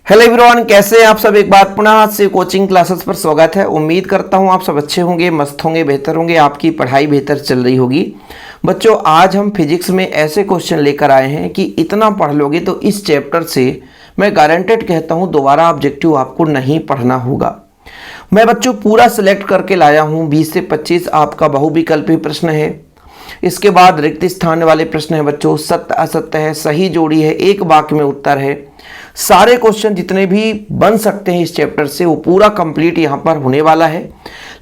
Hello everyone, कैसे हैं आप सब। एक बार पुनः से कोचिंग क्लासेस पर स्वागत है। उम्मीद करता हूं आप सब अच्छे होंगे, मस्त होंगे, बेहतर होंगे, आपकी पढ़ाई बेहतर चल रही होगी। बच्चों, आज हम फिजिक्स में ऐसे क्वेश्चन लेकर आए हैं कि इतना पढ़ लोगे तो इस चैप्टर से मैं गारंटेड कहता हूं दोबारा ऑब्जेक्टिव आपको नहीं पढ़ना होगा। मैं बच्चों पूरा सिलेक्ट करके लाया हूँ। 20 से 25 आपका बहुविकल्पी प्रश्न है। इसके बाद रिक्त स्थान वाले प्रश्न है बच्चों, सत्य असत्य है, सही जोड़ी है, एक वाक्य में उत्तर है। सारे क्वेश्चन जितने भी बन सकते हैं इस चैप्टर से वो पूरा कंप्लीट यहाँ पर होने वाला है।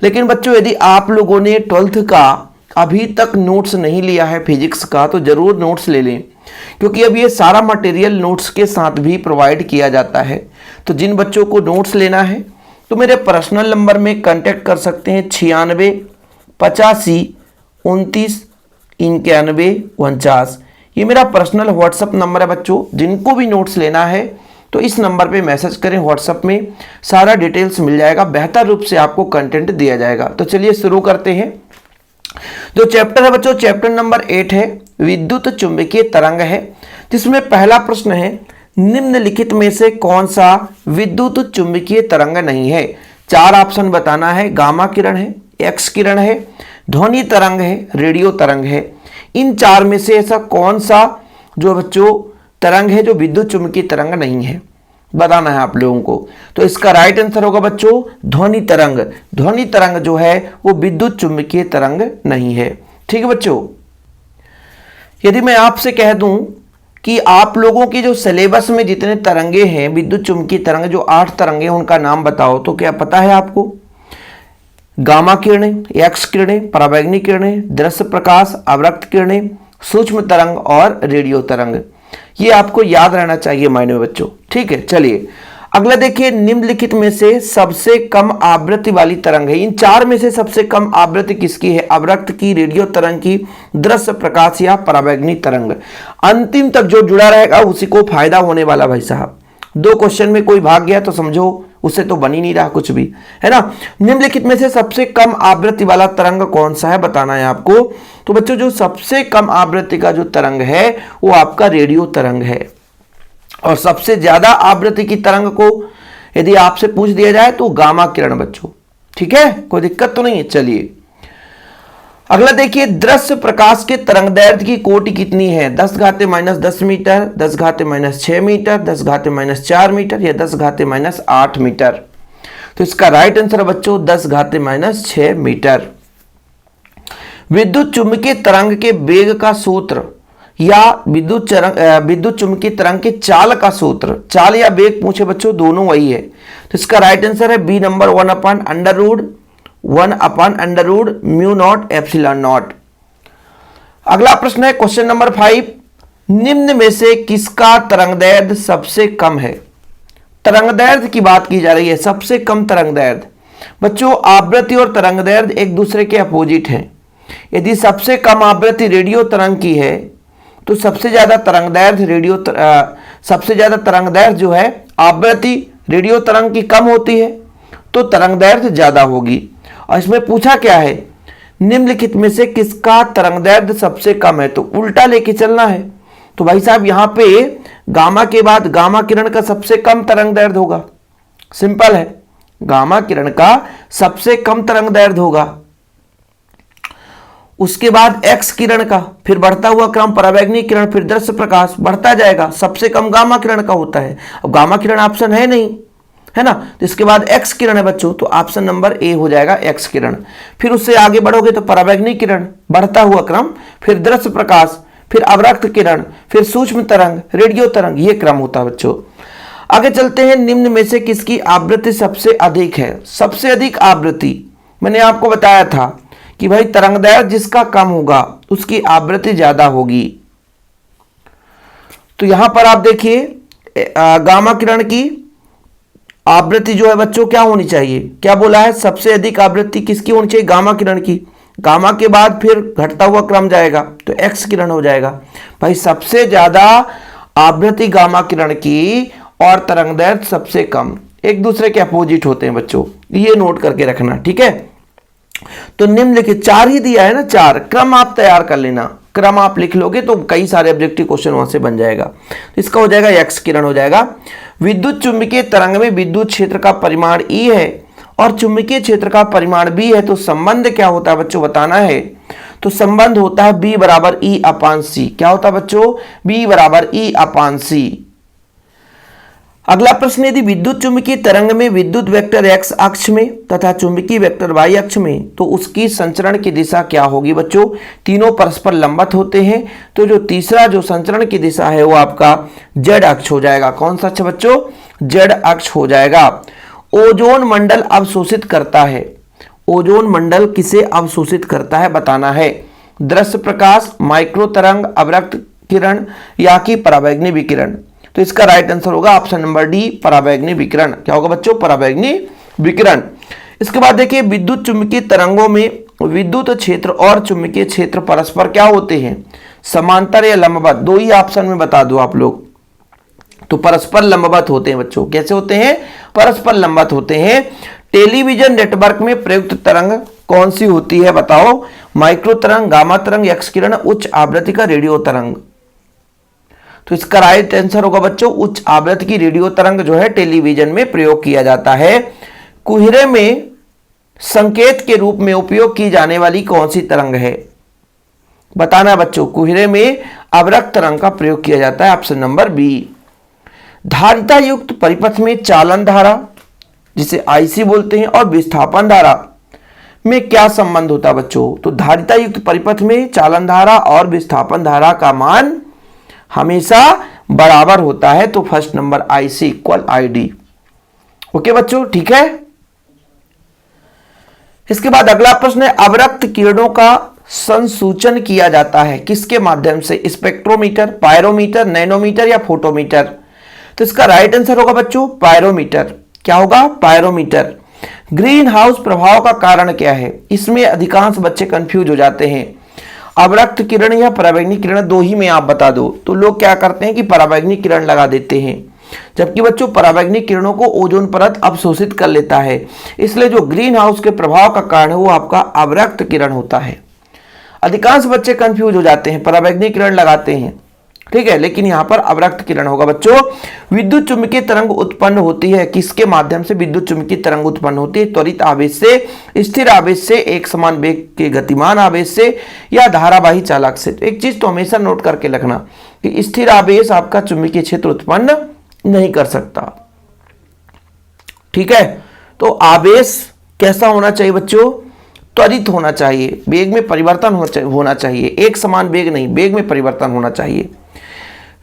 लेकिन बच्चों, यदि आप लोगों ने 12th का अभी तक नोट्स नहीं लिया है फिजिक्स का, तो जरूर नोट्स ले लें, क्योंकि अब ये सारा मटेरियल नोट्स के साथ भी प्रोवाइड किया जाता है। तो जिन बच्चों को नोट्स लेना है तो मेरे पर्सनल नंबर में कांटेक्ट कर सकते हैं 96 85 29 91 49। ये मेरा पर्सनल व्हाट्सअप नंबर है बच्चों। जिनको भी नोट्स लेना है तो इस नंबर पे मैसेज करें, व्हाट्सअप में सारा डिटेल्स मिल जाएगा, बेहतर रूप से आपको कंटेंट दिया जाएगा। तो चलिए शुरू करते हैं। जो चैप्टर है बच्चों, चैप्टर नंबर 8 है, विद्युत चुंबकीय तरंग है, जिसमें पहला प्रश्न है, निम्नलिखित में से कौन सा विद्युत चुंबकीय तरंग नहीं है। 4 ऑप्शन बताना है। गामा किरण है, एक्स किरण है, ध्वनि तरंग है, रेडियो तरंग है। इन 4 में से ऐसा कौन सा जो बच्चों तरंग है जो विद्युत चुंबकीय तरंग नहीं है, बताना है आप लोगों को। तो इसका राइट आंसर होगा बच्चों ध्वनि तरंग। ध्वनि तरंग जो है वो विद्युत चुंबकीय तरंग नहीं है। ठीक है बच्चों, यदि मैं आपसे कह दूं कि आप लोगों की जो सिलेबस में जितने तरंगे हैं विद्युत चुंबकीय तरंग, जो 8 तरंगे उनका नाम बताओ, तो क्या पता है आपको? गामा किरणें, एक्स किरणें, पराबैंगनी किरणें, दृश्य प्रकाश, अवरक्त किरणें, सूक्ष्म तरंग और रेडियो तरंग। ये आपको याद रहना चाहिए माइंड में बच्चों। ठीक है, चलिए अगला देखिए, निम्नलिखित में से सबसे कम आवृत्ति वाली तरंग है। इन 4 में से सबसे कम आवृत्ति किसकी है? अवरक्त की, रेडियो तरंग की, दृश्य प्रकाश या पराबैंगनी तरंग। अंतिम तक जो जुड़ा रहेगा उसी को फायदा होने वाला भाई साहब। 2 क्वेश्चन में कोई भाग गया तो समझो उससे तो बन ही नहीं रहा कुछ भी, है ना। निम्नलिखित में से सबसे कम आवृत्ति वाला तरंग कौन सा है, बताना है आपको। तो बच्चों, जो सबसे कम आवृत्ति का जो तरंग है वो आपका रेडियो तरंग है। और सबसे ज्यादा आवृत्ति की तरंग को यदि आपसे पूछ दिया जाए तो गामा किरण बच्चों। ठीक है, कोई दिक्कत तो नहीं है। चलिए अगला देखिए, दृश्य प्रकाश के तरंगदैर्घ्य की कोटि कितनी है? 10⁻−10 मीटर, 10⁻−6 मीटर, 10⁻−4 मीटर या 10⁻−8 मीटर। तो इसका राइट आंसर है बच्चों 10⁻6 मीटर। विद्युत चुंबकीय तरंग के वेग का सूत्र या विद्युत चुंबकीय तरंग के चाल का सूत्र, चाल या वेग पूछे बच्चों दोनों वही है। तो इसका राइट आंसर है बी नंबर 1/√μ0 अगला प्रश्न है क्वेश्चन नंबर 5, निम्न में से किसका तरंगदैर्घ्य सबसे कम है? तरंगदैर्घ्य की बात की जा रही है, सबसे कम तरंगदैर्घ्य। बच्चों, आवृत्ति और तरंगदैर्घ्य एक दूसरे के अपोजिट हैं। यदि सबसे कम आवृत्ति रेडियो तरंग की है तो सबसे ज्यादा तरंगदैर्घ्य जो है आवृत्ति रेडियो तरंग की कम होती है तो तरंगदैर्घ्य ज्यादा होगी। और इसमें पूछा क्या है, निम्नलिखित में से किसका तरंगदैर्घ्य सबसे कम है? तो उल्टा लेके चलना है। तो भाई साहब यहाँ पे गामा के बाद गामा किरण का सबसे कम तरंगदैर्घ्य होगा। सिंपल है, गामा किरण का सबसे कम तरंगदैर्घ्य होगा। उसके बाद एक्स किरण का, फिर बढ़ता हुआ क्रम पराबैंगनी किरण, फिर दृश्य प्रकाश बढ़ता जाएगा। सबसे कम गामा किरण का होता है। अब गामा किरण ऑप्शन है नहीं, है ना, तो इसके बाद एक्स किरण है बच्चों, तो ऑप्शन नंबर ए हो जाएगा एक्स किरण। फिर उससे आगे बढ़ोगे तो पराबैंगनी किरण, बढ़ता हुआ क्रम, फिर दृश्य प्रकाश, फिर अवरक्त किरण, फिर सूक्ष्म तरंग, रेडियो तरंग, ये क्रम होता है बच्चों। आगे चलते हैं, निम्न में से किसकी आवृत्ति सबसे अधिक है? सबसे अधिक आवृत्ति मैंने आपको बताया था कि भाई तरंगदैर्घ्य जिसका कम होगा उसकी आवृत्ति ज्यादा होगी। तो यहां पर आप देखिए गामा किरण की आवृत्ति जो है बच्चों क्या होनी चाहिए? क्या बोला है? सबसे अधिक आवृत्ति किसकी होनी चाहिए? गामा किरण की। गामा के बाद फिर घटता हुआ क्रम जाएगा तो एक्स किरण हो जाएगा। भाई सबसे ज्यादा आवृत्ति गामा किरण की और तरंगदैर्घ्य सबसे कम, एक दूसरे के अपोजिट होते हैं बच्चों, ये नोट करके रखना। ठीक है, तो निम्नलिखित 4 ही दिया है ना, 4 क्रम आप तैयार कर लेना। क्रम आप लिख लोगे तो कई सारे ऑब्जेक्टिव क्वेश्चन वहां से बन जाएगा। इसका हो जाएगा एक्स किरण हो जाएगा। विद्युत चुंबकीय तरंग में विद्युत क्षेत्र का परिमाण E है और चुंबकीय क्षेत्र का परिमाण B है, तो संबंध क्या होता है बच्चों बताना है। तो संबंध होता है B बराबर E अपान C। क्या होता है बच्चों? B बराबर E अपान C। अगला प्रश्न, यदि विद्युत चुंबकीय तरंग में विद्युत वेक्टर x अक्ष में तथा चुंबकीय वेक्टर y अक्ष में, तो उसकी संचरण की दिशा क्या होगी बच्चों? तीनों परस्पर लंबवत होते हैं, तो जो तीसरा जो संचरण की दिशा है वो आपका z अक्ष हो जाएगा। कौन सा अक्ष बच्चों? z अक्ष हो जाएगा। ओजोन मंडल अवशोषित करता है। ओजोन मंडल किसे अवशोषित करता है बताना है। दृश्य प्रकाश, माइक्रो तरंग, अवरक्त किरण या कि परावैंगनी विकिरण। तो इसका राइट आंसर होगा ऑप्शन नंबर डी, परावैंगनी विकिरण। क्या होगा बच्चों? परावैंगनी विकिरण। इसके बाद देखिए, विद्युत चुंबकीय तरंगों में विद्युत क्षेत्र और चुंबकीय क्षेत्र परस्पर क्या होते हैं? समांतर या लंबवत? दो ही ऑप्शन में बता दो आप लोग। तो परस्पर लंबवत होते हैं बच्चों। कैसे होते हैं? परस्पर लंबवत होते हैं। टेलीविजन नेटवर्क में प्रयुक्त तरंग कौन सी होती है बताओ? माइक्रो तरंग, गामा तरंग, एक्स किरण, उच्च आवृत्ति का रेडियो तरंग। तो इसका राइट आंसर होगा बच्चों उच्च आवृत्ति की रेडियो तरंग जो है टेलीविजन में प्रयोग किया जाता है। कुहरे में संकेत के रूप में उपयोग की जाने वाली कौन सी तरंग है बताना बच्चों। कुहरे में अवरक्त तरंग का प्रयोग किया जाता है, ऑप्शन नंबर बी। धारिता युक्त परिपथ में चालन धारा जिसे आईसी बोलते हैं और विस्थापन धारा में क्या संबंध होता है बच्चों? तो धारिता युक्त परिपथ में चालन धारा और विस्थापन धारा का मान हमेशा बराबर होता है, तो first number IC equal ID. Okay बच्चों, ठीक है। इसके बाद अगला प्रश्न है, अवरक्त किरणों का संसूचन किया जाता है किसके माध्यम से? स्पेक्ट्रोमीटर, पायरोमीटर, नैनोमीटर या फोटोमीटर। तो इसका राइट आंसर होगा बच्चों पायरोमीटर। क्या होगा? पायरोमीटर। ग्रीन हाउस प्रभाव का कारण क्या है? इसमें अधिकांश बच्चे कंफ्यूज हो जाते हैं। अवरक्त किरण या परावैंगनी किरण, दो ही में आप बता दो। तो लोग क्या करते हैं कि परावैंगनी किरण लगा देते हैं, जबकि बच्चों परावैंगनी किरणों को ओजोन परत अवशोषित कर लेता है। इसलिए जो ग्रीन हाउस के प्रभाव का कारण है वो आपका अवरक्त किरण होता है। अधिकांश बच्चे कंफ्यूज हो जाते हैं, परावैंगनी किरण लगाते हैं, ठीक है, लेकिन यहां पर अवरक्त किरण होगा बच्चों। विद्युत चुंबकीय तरंग उत्पन्न होती है किसके माध्यम से? विद्युत चुंबकीय तरंग उत्पन्न होती है त्वरित आवेश से, स्थिर आवेश से, एक समान वेग के गतिमान आवेश से या धारावाही चालक से। तो एक चीज तो हमेशा नोट करके रखना कि स्थिर आवेश आपका चुंबकीय क्षेत्र उत्पन्न नहीं कर सकता, ठीक है। तो आवेश कैसा होना चाहिए बच्चों? त्वरित होना चाहिए, वेग में परिवर्तन होना चाहिए, एक समान वेग नहीं, वेग में परिवर्तन होना चाहिए।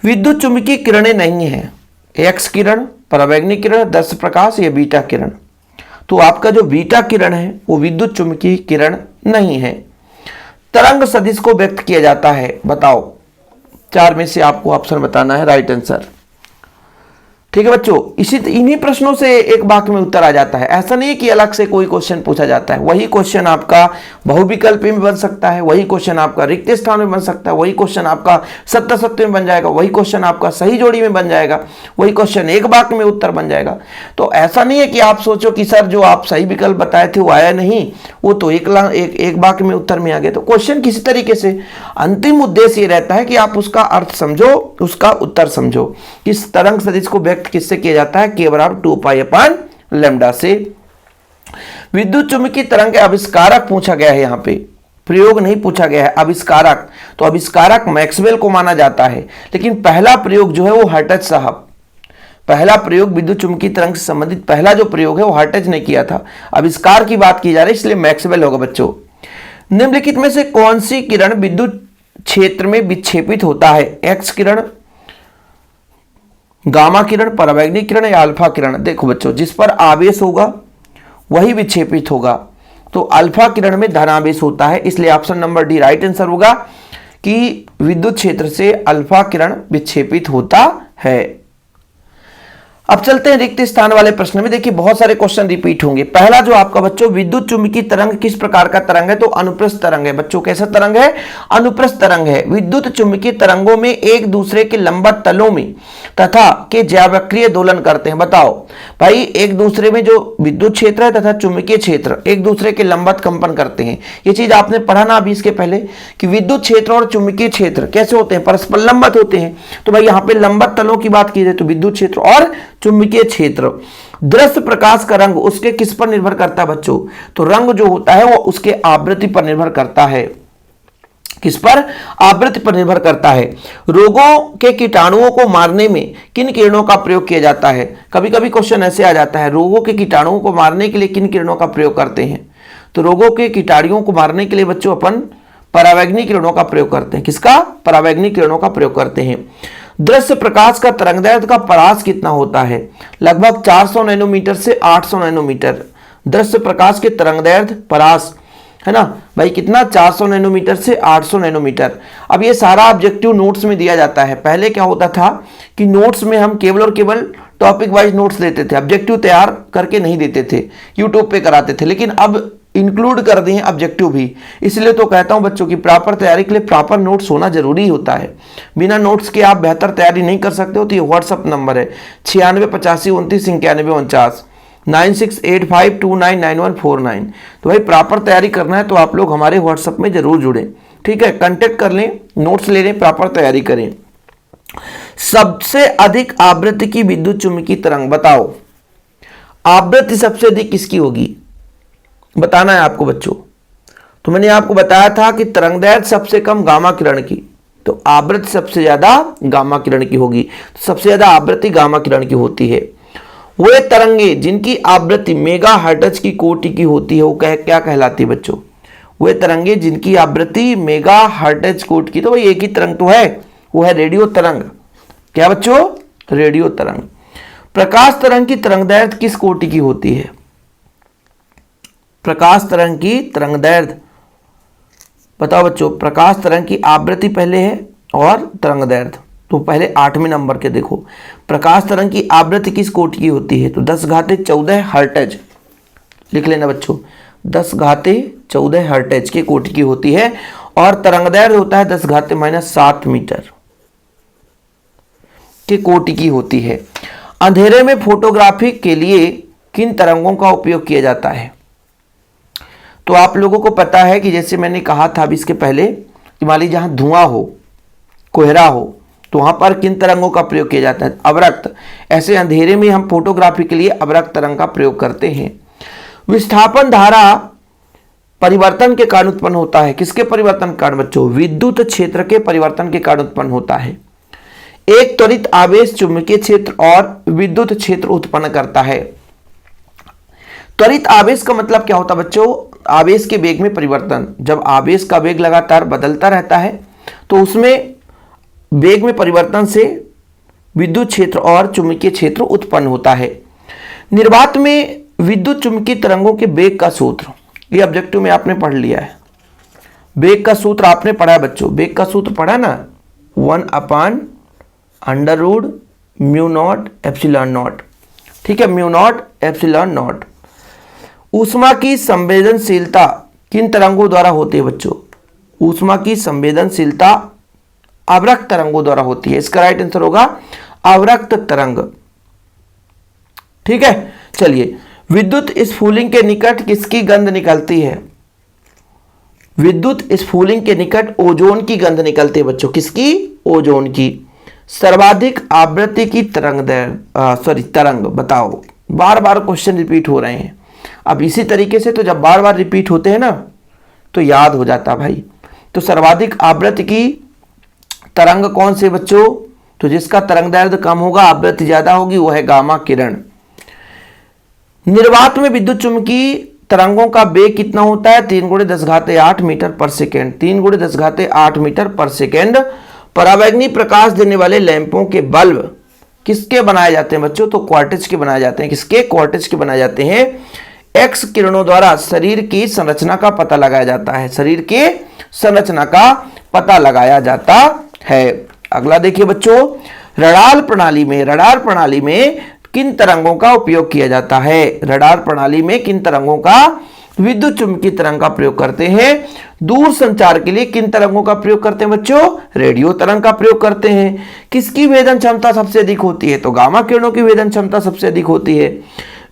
विद्युत चुंबकीय किरणें नहीं है, एक्स किरण, परावैंगनी किरण, दृश्य प्रकाश या बीटा किरण। तो आपका जो बीटा किरण है वो विद्युत चुंबकीय किरण नहीं है। तरंग सदिश को व्यक्त किया जाता है, बताओ। चार में से आपको ऑप्शन बताना है, राइट आंसर, ठीक है बच्चों। इन्हीं प्रश्नों से एक वाक्य में उत्तर आ जाता है। ऐसा नहीं कि अलग से कोई क्वेश्चन पूछा जाता है। वही क्वेश्चन आपका बहुविकल्पी में बन सकता है, वही क्वेश्चन आपका रिक्त स्थान में बन सकता है, वही क्वेश्चन आपका सत्य सत्य में बन जाएगा, वही क्वेश्चन आपका सही जोड़ी में बन जाएगा, वही क्वेश्चन एक वाक्य में उत्तर बन जाएगा। तो ऐसा नहीं है कि आप सोचो कि सर जो आप सही विकल्प बताए थे वो आया नहीं, वो तो एक वाक्य में उत्तर में आ गया। तो क्वेश्चन किसी तरीके से, अंतिम उद्देश्य ये रहता है कि आप उसका अर्थ समझो, उसका उत्तर समझो। किस तरंग सदिश को व्यक्त किससे किया जाता है? के बराबर 2 पाई अपान लैम्डा से। विद्युत चुंबकीय तरंग के आविष्कारक पूछा गया है, यहां पे प्रयोग नहीं पूछा गया है, आविष्कारक। तो आविष्कारक मैक्सवेल को माना जाता है, लेकिन पहला प्रयोग जो है वो हर्ट्ज साहब, पहला प्रयोग विद्युत चुंबकीय तरंग से संबंधित पहला जो प्रयोग है वो हर्ट्ज ने किया था। आविष्कार की बात की जा रही है, इसलिए मैक्सवेल होगा बच्चों। निम्नलिखित में से कौन सी किरण विद्युत क्षेत्र में विक्षेपित होता है? एक्स किरण, गामा किरण, परावैंगनी किरण या अल्फा किरण। देखो बच्चों, जिस पर आवेश होगा वही विक्षेपित होगा। तो अल्फा किरण में धनावेश होता है, इसलिए option number D right answer होगा कि विद्युत क्षेत्र से अल्फा किरण विक्षेपित होता है। अब चलते हैं रिक्त स्थान वाले प्रश्न में। देखिए बहुत सारे क्वेश्चन रिपीट होंगे। पहला जो आपका बच्चों, विद्युत चुम्बकीय तरंग किस प्रकार का तरंग है? तो अनुप्रस्थ तरंग है बच्चों। कैसा तरंग है? अनुप्रस्थ तरंग है। विद्युत चुम्बकीय तरंगों में एक दूसरे के लंबवत तलों में तथा के ज्यावक्रीय दोलन करते हैं। बताओ भाई, एक दूसरे में जो विद्युत क्षेत्र है तथा चुंबकीय क्षेत्र एक दूसरे के लंबवत कंपन करते हैं। ये चीज आपने पढ़ा ना अभी इसके पहले कि विद्युत क्षेत्र और चुंबकीय क्षेत्र कैसे होते हैं? परस्पर लंबवत होते हैं। तो भाई यहाँ पे लंबवत तलों की बात की जाए तो विद्युत क्षेत्र और चुंबकीय क्षेत्र। दृश्य प्रकाश का रंग उसके किस पर निर्भर करता है बच्चों? तो रंग जो होता है वो उसके आवृत्ति पर निर्भर करता है। किस पर? आवृत्ति पर निर्भर करता है। रोगों के कीटाणुओं को मारने में किन किरणों का प्रयोग किया जाता है? कभी कभी क्वेश्चन ऐसे आ जाता है, रोगों के कीटाणुओं को मारने के लिए किन किरणों का प्रयोग करते हैं? तो रोगों के कीटाणुओं को मारने के लिए बच्चों अपन परावैंगनी किरणों का प्रयोग करते हैं। किसका? परावैंगनी किरणों का प्रयोग करते हैं। दृश्य प्रकाश का तरंगदैर्ध्य का परास कितना होता है? लगभग 400 नैनोमीटर से 800 नैनोमीटर। दृश्य प्रकाश के तरंगदैर्ध्य परास है ना भाई, कितना? 400 नैनोमीटर से 800 नैनोमीटर। अब ये सारा ऑब्जेक्टिव नोट्स में दिया जाता है। पहले क्या होता था कि नोट्स में हम केवल और केवल टॉपिक वाइज नोट्स देते थे, ऑब्जेक्टिव तैयार करके नहीं देते थे, यूट्यूब पे कराते थे। लेकिन अब इंक्लूड कर दिए ऑब्जेक्टिव भी। इसलिए तो कहता हूं बच्चों की प्रॉपर तैयारी के लिए प्रॉपर नोट्स होना जरूरी होता है। बिना नोट्स के आप बेहतर तैयारी नहीं कर सकते हो। तो ये व्हाट्सअप नंबर है 9685299149 9685299149। तो भाई प्रॉपर तैयारी करना है तो आप लोग हमारे व्हाट्सएप में जरूर जुड़ें। ठीक है, कांटेक्ट कर लें, नोट्स ले लें, प्रॉपर तैयारी करें। सबसे अधिक आवृत्ति की विद्युत चुम्बकीय तरंग बताओ। आवृत्ति सबसे अधिक किसकी होगी बताना है आपको बच्चों। तो मैंने आपको बताया था कि तरंगदैर्ध्य सबसे कम गामा किरण की, तो आवृत्ति सबसे ज्यादा गामा किरण की होगी। तो सबसे ज्यादा आवृत्ति गामा किरण की होती है। वे तरंगे जिनकी आवृत्ति मेगा हर्ट्ज की कोटि की होती है वो क्या कहलाती है बच्चों? वे तरंगे जिनकी आवृत्ति मेगा हर्ट्ज कोटि की, तो भाई एक ही तरंग तो है, वो है रेडियो तरंग। क्या बच्चों? रेडियो तरंग। प्रकाश तरंग की तरंगदैर्ध्य किस कोटि की होती है? प्रकाश तरंग की तरंगदैर्ध्य बताओ बच्चों। प्रकाश तरंग की आवृत्ति पहले है और तरंगदैर्ध्य तो पहले 8वें नंबर के देखो। प्रकाश तरंग की आवृत्ति किस कोटि की होती है? तो 10⁻14 हर्ट्ज लिख लेना बच्चों। 10⁻14 हर्ट्ज के कोटि की होती है और तरंगदैर्ध्य होता है 10⁻−7 मीटर के कोटि की होती है। अंधेरे में फोटोग्राफी के लिए किन तरंगों का उपयोग किया जाता है? तो आप लोगों को पता है कि जैसे मैंने कहा था अभी इसके पहले कि मान लीजिए जहां धुआं हो, कोहरा हो, तो वहां पर किन तरंगों का प्रयोग किया जाता है? अवरक्त। ऐसे अंधेरे में हम फोटोग्राफी के लिए अवरक्त तरंग का प्रयोग करते हैं। विस्थापन धारा परिवर्तन के कारण उत्पन्न होता है। किसके परिवर्तन के कारण बच्चों? विद्युत क्षेत्र के परिवर्तन के कारण उत्पन्न होता है। एक त्वरित आवेश चुंबकीय क्षेत्र और विद्युत क्षेत्र उत्पन्न करता है। त्वरित आवेश का मतलब क्या होता है बच्चों? आवेश के वेग में परिवर्तन। जब आवेश का वेग लगातार बदलता रहता है तो उसमें वेग में परिवर्तन से विद्युत क्षेत्र और चुंबकीय क्षेत्र उत्पन्न होता है। निर्वात में विद्युत चुंबकीय तरंगों के वेग का सूत्र, ये ऑब्जेक्टिव में आपने पढ़ लिया है। वेग का सूत्र आपने पढ़ा है बच्चों। वेग का सूत्र पढ़ा ना, 1/√μ0ε0। ठीक है, μ0ε0। ऊष्मा की संवेदनशीलता किन तरंगों द्वारा होती है बच्चों? ऊष्मा की संवेदनशीलता अवरक्त तरंगों द्वारा होती है। इसका राइट आंसर होगा अवरक्त तरंग। ठीक है, चलिए। विद्युत स्फुलिंग के निकट किसकी गंध निकलती है? विद्युत स्फुलिंग के निकट ओजोन की गंध निकलती है बच्चों। किसकी? ओजोन की। सर्वाधिक आवृत्ति की तरंग बताओ। बार बार क्वेश्चन रिपीट हो रहे हैं। अब इसी तरीके से तो जब बार बार रिपीट होते हैं ना तो याद हो जाता भाई। तो सर्वाधिक आवृत्ति की तरंग कौन से बच्चों? तो जिसका तरंगदैर्ध्य कम होगा, आवृत्ति ज्यादा होगी, वो है गामा किरण। निर्वात में विद्युत चुम्बकीय तरंगों का वेग कितना होता है? 3×10⁸ मीटर पर सेकेंड। 3×10⁸ मीटर पर सेकेंड। परावैंगनी प्रकाश देने वाले लैंपों के बल्ब किसके बनाए जाते हैं बच्चों? तो क्वार्टिज के बनाए जाते हैं। किसके? क्वार्टिज के बनाए जाते हैं। एक्स किरणों द्वारा शरीर की संरचना का पता लगाया जाता है। शरीर के संरचना का पता लगाया जाता है। अगला देखिए बच्चों, रडार प्रणाली में किन तरंगों का उपयोग किया जाता है? रडार प्रणाली में किन तरंगों का, विद्युत चुंबकीय तरंग का प्रयोग करते हैं। दूर संचार के लिए किन तरंगों का प्रयोग करते हैं बच्चों? रेडियो तरंग का प्रयोग करते हैं। किसकी वेदन क्षमता सबसे अधिक होती है? तो गामा किरणों की वेदन क्षमता सबसे अधिक होती है।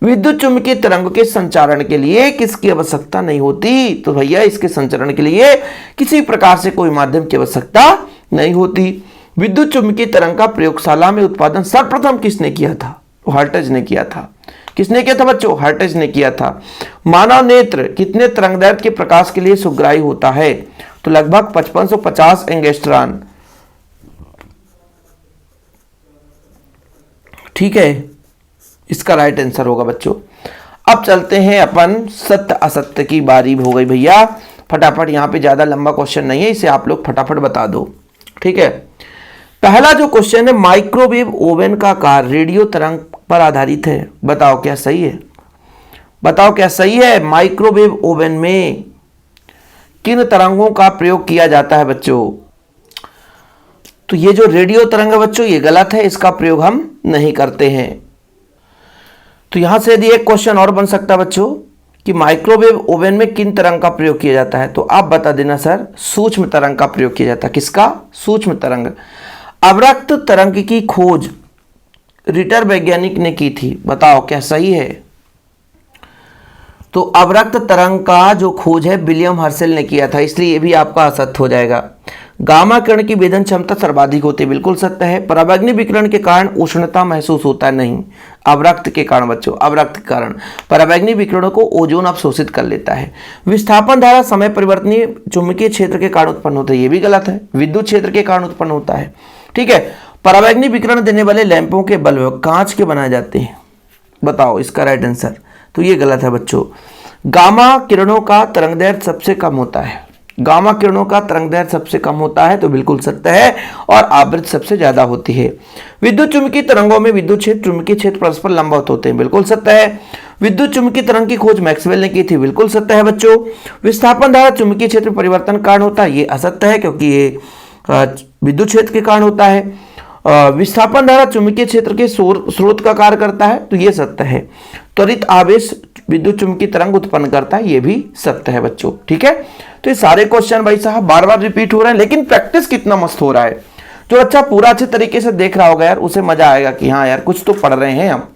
विद्युत चुंबकीय तरंग के संचारण के लिए किसकी आवश्यकता नहीं होती? तो भैया इसके संचरण के लिए किसी प्रकार से कोई माध्यम की आवश्यकता नहीं होती। विद्युत चुंबकीय तरंग का प्रयोगशाला में उत्पादन सर्वप्रथम किसने किया था? तो हर्ट्ज ने किया था। किसने किया था बच्चों? हर्ट्ज ने किया था। मानव नेत्र कितने तरंगदैर्घ्य के प्रकाश के लिए सुग्राही होता है? तो लगभग 5550 एंगस्ट्रॉन। ठीक है, इसका राइट आंसर होगा बच्चों। अब चलते हैं अपन सत्य असत्य की बारी हो गई भैया। फटाफट, यहां पे ज्यादा लंबा क्वेश्चन नहीं है, इसे आप लोग फटाफट बता दो। ठीक है, पहला जो क्वेश्चन है, माइक्रोवेव ओवन का कार्य रेडियो तरंग पर आधारित है। बताओ क्या सही है? बताओ क्या सही है? माइक्रोवेव ओवन में किन तरंगों का प्रयोग किया जाता है बच्चों? तो ये जो रेडियो तरंग है बच्चों, ये गलत है, इसका प्रयोग हम नहीं करते हैं। तो यहां से यदि एक क्वेश्चन और बन सकता है बच्चों कि माइक्रोवेव ओवन में किन तरंग का प्रयोग किया जाता है, तो आप बता देना सर, सूक्ष्म तरंग का प्रयोग किया जाता है। किसका? सूक्ष्म तरंग। अवरक्त तरंग की खोज रिटर वैज्ञानिक ने की थी। बताओ क्या सही है? तो अवरक्त तरंग का जो खोज है विलियम हर्शेल ने किया था, इसलिए ये भी आपका असत्य हो जाएगा। गामा किरण की वेदन क्षमता सर्वाधिक होती है, बिल्कुल सत्य है। पराबैंगनी विकिरण के कारण उष्णता महसूस होता है, नहीं। अवरक्त के कारण बच्चों, अवरक्त के कारण पराबैंगनी विकिरणों को ओजोन अवशोषित कर लेता है। विस्थापन धारा समय परिवर्तनीय चुंबकीय क्षेत्र के कारण उत्पन्न होता है, ये भी गलत है, विद्युत क्षेत्र के कारण उत्पन्न होता है। ठीक है, पराबैंगनी विकिरण देने वाले लैंपों के बल्ब कांच के बनाए जाते हैं। बताओ इसका राइट आंसर। तो ये गलत है बच्चों। गामा किरणों का तरंगदैर्घ्य सबसे कम होता है। गामा किरणों का तरंगदैर्घ्य सबसे कम होता है, तो बिल्कुल सत्य है। और आवृत्ति सबसे ज्यादा होती है। विद्युत चुंबकीय तरंगों में विद्युत क्षेत्र चुंबकीय क्षेत्र परस्पर लंबवत होते हैं, बिल्कुल सत्य है। विद्युत चुंबकीय तरंग की खोज मैक्सवेल ने की थी, बिल्कुल सत्य है बच्चों। विस्थापन धारा चुंबकीय क्षेत्र में परिवर्तन कारण होता है, ये असत्य है, क्योंकि ये विद्युत क्षेत्र के कारण होता है। विस्थापन धारा चुंबकीय क्षेत्र के स्रोत का कार्य करता है, तो ये सत्य है। त्वरित आवेश विद्युत चुंबकीय तरंग उत्पन्न करता है, ये भी सत्य है बच्चों। ठीक है, तो ये सारे क्वेश्चन भाई साहब बार बार रिपीट हो रहे हैं, लेकिन प्रैक्टिस कितना मस्त हो रहा है। जो बच्चा पूरा अच्छे तरीके से देख रहा होगा यार, उसे मजा आएगा कि हाँ यार कुछ तो पढ़ रहे हैं हम।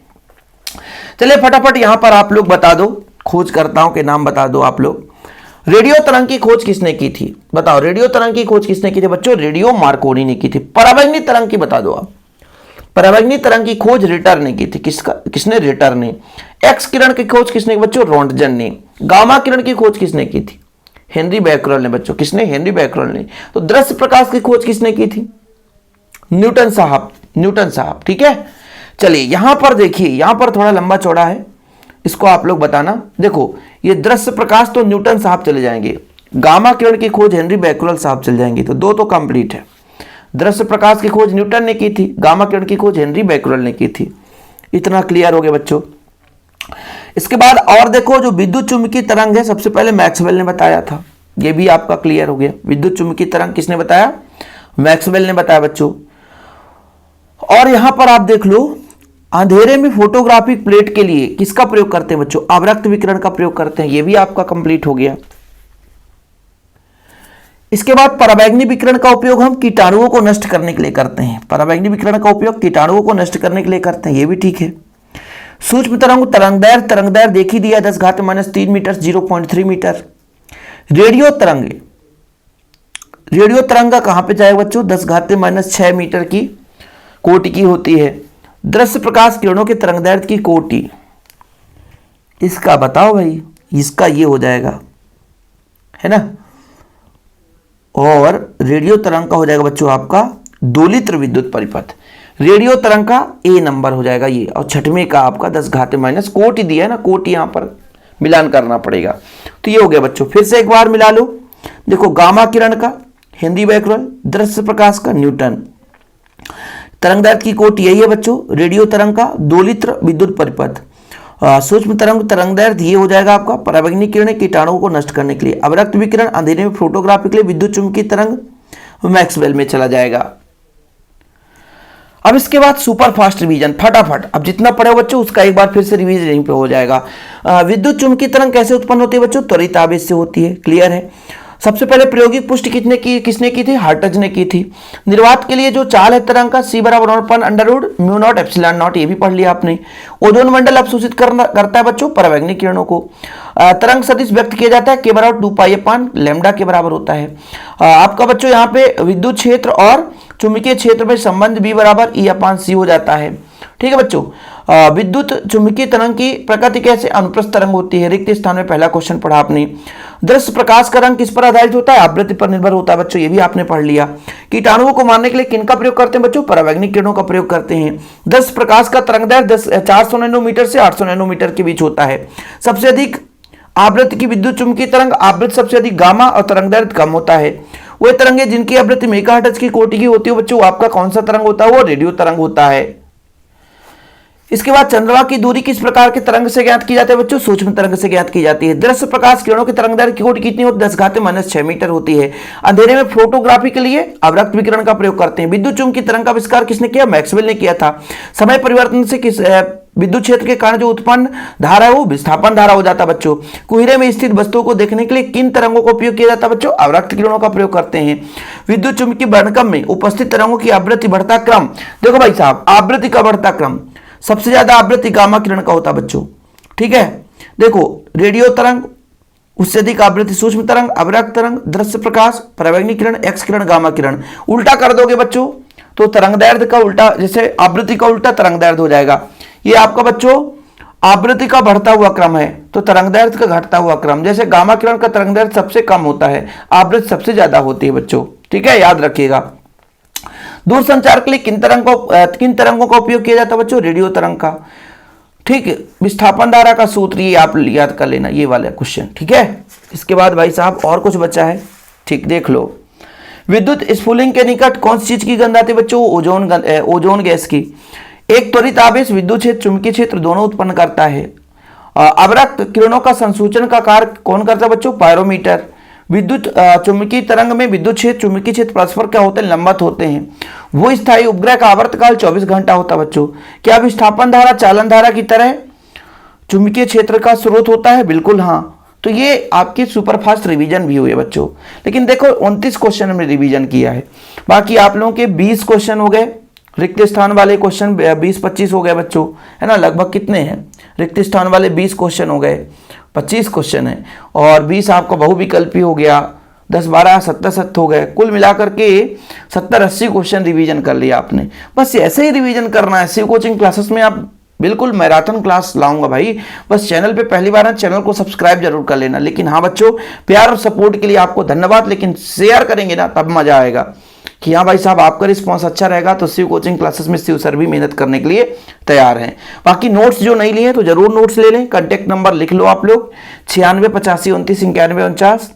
चलिए फटाफट यहां पर आप लोग बता दो, खोजकर्ताओं के नाम बता दो आप लोग। रेडियो तरंग की खोज किसने की थी? बताओ, रेडियो तरंग की खोज किसने की थी बच्चों? रेडियो मार्कोनी ने की थी। पराबैंगनी तरंग की बता दो आप। पराबैंगनी तरंग की खोज रिटर ने की थी। किसने? रिटर ने। एक्स किरण की खोज किसने की बच्चों? रोंटगन ने। गामा किरण की खोज किसने की थी? हेनरी बैकरल ने बच्चों। किसने? हेनरी बैकरल ने। तो दृश्य प्रकाश की खोज किसने की थी? न्यूटन साहब। न्यूटन साहब। ठीक है, चलिए यहां पर देखिए, यहां पर थोड़ा लंबा चौड़ा है, इसको आप लोग बताना। देखो, ये दृश्य प्रकाश तो न्यूटन साहब चले जाएंगे, गामा किरण की खोज हेनरी बैकरल साहब चले जाएंगे, तो दो तो कंप्लीट है। दृश्य प्रकाश की खोज न्यूटन ने की थी, गामा किरण की खोज हेनरी बैकरल ने की थी। इतना क्लियर हो गया बच्चों। इसके बाद और देखो, जो विद्युत चुंबकीय तरंग है सबसे पहले मैक्सवेल ने बताया था, ये भी आपका क्लियर हो गया। विद्युत चुंबकीय तरंग किसने बताया? मैक्सवेल ने बताया बच्चों। और यहां पर आप देख लो, अंधेरे में फोटोग्राफिक प्लेट के लिए किसका प्रयोग करते हैं बच्चों? अवरक्त विकिरण का प्रयोग करते हैं, यह भी आपका कंप्लीट हो गया। इसके बाद पराबैंगनी विकिरण का उपयोग हम कीटाणुओं को नष्ट करने के लिए करते हैं। पराबैंगनी विकिरण का उपयोग कीटाणुओं को नष्ट करने के लिए करते हैं, यह भी ठीक है। सूक्ष्म तरंग तरंगदैर्घ्य देखी दिया 10⁻³ मीटर, 0.3 मीटर। रेडियो तरंग, रेडियो तरंग कहां पे जाएगा बच्चों? 10⁻6 मीटर की कोटि की होती है। दृश्य प्रकाश किरणों के तरंगदैर्घ्य की कोटि, इसका बताओ भाई, इसका ये हो जाएगा, है ना। और रेडियो तरंग का हो जाएगा बच्चों आपका दोलित्र विद्युत परिपथ। रेडियो तरंग का ए नंबर हो जाएगा ये, और छठवें का आपका 10⁻, कोटि दिया है ना, कोटि यहां पर मिलान करना पड़ेगा। तो ये हो गया बच्चों, फिर से एक बार मिला लो। देखो, गामा किरण का हेनरी बैकरल, दृश्य प्रकाश का न्यूटन, तरंगदैर्घ्य की कोटि यही है बच्चों। रेडियो तरंग का दोलित्र विद्युत परिपथ। सूक्ष्म तरंग तरंगदैर्घ्य ये हो जाएगा आपका पराबैंगनी किरणें कीटाणुओं को नष्ट करने के लिए। अवरक्त विकिरण अंधेरे में फोटोग्राफी के लिए। विद्युत चुंबकीय तरंग मैक्सवेल में चला जाएगा। अब इसके बाद सुपर फास्ट रिवीजन फटाफट, अब जितना पढ़े हो बच्चों उसका एक बार फिर से रिवीजन यहीं पे हो जाएगा। विद्युत चुम्बकीय तरंग कैसे उत्पन्न होती है बच्चों? त्वरित आवेश से होती है, क्लियर है। सबसे पहले प्रायोगिक पुष्टि किसने की थी? हार्टज ने की थी। निर्वात के लिए जो चाल है तरंग का C बराबर 1/√μ0 एप्सिलॉन नॉट, ये भी पढ़ लिया आपने। ओजोन मंडल अवशोषित करता है बच्चों परावैंगनिक किरणों को। तरंग सदिश व्यक्त किया जाता है K बराबर 2π/λ के बराबर होता है। आपका बच्चों यहाँ पे विद्युत क्षेत्र और चुंबकीय क्षेत्र में संबंध B बराबर E/C हो जाता है। ठीक है बच्चों। विद्युत चुंबकीय तरंग की प्रकृति कैसे? अनुप्रस्थ तरंग होती है। रिक्त स्थान में पहला क्वेश्चन पढ़ा आपने। दृश्य प्रकाश का रंग किस पर आधारित होता है? आवृत्ति पर निर्भर होता है बच्चों, ये भी आपने पढ़ लिया। कीटाणुओं को मारने के लिए किनका प्रयोग करते हैं बच्चों? परावैंगनिक किरणों का प्रयोग करते हैं। दृश्य प्रकाश का तरंगदैर्घ्य 400 नैनोमीटर से 800 नैनोमीटर के बीच होता है। सबसे अधिक आवृत्ति की विद्युत चुंबकीय तरंग, आवृत्ति सबसे अधिक गामा और तरंगदैर्घ्य कम होता है। वह तरंगे जिनकी आवृत्ति मेगाहर्ट्ज की कोटि की होती है बच्चों, आपका कौन सा तरंग होता है? वो रेडियो तरंग होता है। इसके बाद चंद्रमा की दूरी किस प्रकार के तरंग से ज्ञात की जाती है बच्चों? सूक्ष्म तरंग से ज्ञात की जाती है। दृश्य प्रकाश किरणों की तरंगदैर्घ्य की कोटि कितनी होती है? 10⁻⁻⁶ मीटर होती है। अंधेरे में फोटोग्राफी के लिए अवरक्त विकिरण का प्रयोग करते हैं। विद्युत चुंबकीय तरंग का आविष्कार किसने किया? मैक्सवेल ने किया था। समय परिवर्तन से किस विद्युत क्षेत्र के कारण जो उत्पन्न धारा है वो विस्थापन धारा हो जाता है बच्चों। कुहरे में स्थित वस्तुओं को देखने के लिए किन तरंगों का उपयोग किया जाता है बच्चों? अवरक्त किरणों का प्रयोग करते हैं। विद्युत चुंबकीय वर्णक्रम में उपस्थित तरंगों की आवृत्ति बढ़ता क्रम, देखो भाई साहब, आवृत्ति का बढ़ता क्रम सबसे ज्यादा आवृत्ति गामा किरण का होता है बच्चों। ठीक है, देखो रेडियो तरंग, उससे अधिक आवृत्ति सूक्ष्म तरंग, अवरक्त तरंग, दृश्य प्रकाश, परावैंगनिक किरण, एक्स किरण, गामा किरण। उल्टा कर दोगे बच्चों तो तरंगदैर्घ्य का उल्टा, जैसे आवृत्ति का उल्टा तरंगदैर्घ्य हो जाएगा। ये आपका बच्चों आवृत्ति का बढ़ता हुआ क्रम है तो तरंगदैर्घ्य का घटता हुआ क्रम। जैसे गामा किरण का तरंगदैर्घ्य सबसे कम होता है, आवृत्ति सबसे ज्यादा होती है बच्चों। ठीक है, याद रखिएगा। दूरसंचार के लिए किन तरंगों का उपयोग किया जाता है बच्चों? रेडियो तरंग का। ठीक है, विस्थापन धारा का सूत्र ये आप याद कर लेना, ये वाला क्वेश्चन। ठीक है, इसके बाद भाई साहब और कुछ बचा है। ठीक, देख लो। विद्युत स्फुलिंग के निकट कौन सी चीज की गंध आती है बच्चों? ओजोन गैस की। एक त्वरित आवेश विद्युत क्षेत्र चुंबकीय क्षेत्र दोनों उत्पन्न करता है। अवरक्त किरणों का संसूचन का कार्य कौन करता है बच्चों? पायरोमीटर। विद्युत चुंबकीय तरंग में विद्युत क्षेत्र चुंबकीय क्षेत्र परस्पर क्या होते हैं? लंबवत होते हैं। वो स्थायी उपग्रह का आवर्तकाल 24 घंटा होता है बच्चों। क्या विस्थापन धारा चालन धारा की तरह चुंबकीय क्षेत्र का स्रोत होता है? बिल्कुल हाँ। तो ये आपकी सुपरफास्ट रिवीजन भी हुई है बच्चों। लेकिन देखो 29 क्वेश्चन हमने रिवीजन किया है, बाकी आप लोगों के 20 क्वेश्चन हो गए। रिक्त स्थान वाले क्वेश्चन 20-25 हो गए बच्चों, है ना। लगभग कितने हैं? रिक्त स्थान वाले 20 क्वेश्चन हो गए, 25 क्वेश्चन है और 20 आपका बहुविकल्पी हो गया, 10, 12, 17 हो गए। कुल मिलाकर के 70-80 क्वेश्चन रिवीजन कर लिया आपने। बस ऐसे ही रिवीजन करना है। शिव कोचिंग क्लासेस में आप बिल्कुल मैराथन क्लास लाऊंगा भाई। बस चैनल पे पहली बार है, चैनल को सब्सक्राइब जरूर कर लेना। लेकिन हाँ बच्चों, प्यार और सपोर्ट के लिए आपको धन्यवाद। लेकिन शेयर करेंगे ना तब मजा आएगा कि हाँ भाई साहब आपका रिस्पांस अच्छा रहेगा तो शिव कोचिंग क्लासेस में शिव सर भी मेहनत करने के लिए तैयार हैं। बाकी नोट्स जो नहीं लिए तो जरूर नोट्स ले लें। कॉन्टैक्ट नंबर लिख लो आप लोग 9685299149,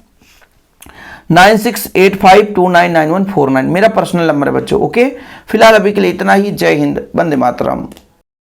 9685299149 मेरा पर्सनल नंबर है बच्चों। ओके, फिलहाल अभी के लिए इतना ही। जय हिंद, वंदे मातरम।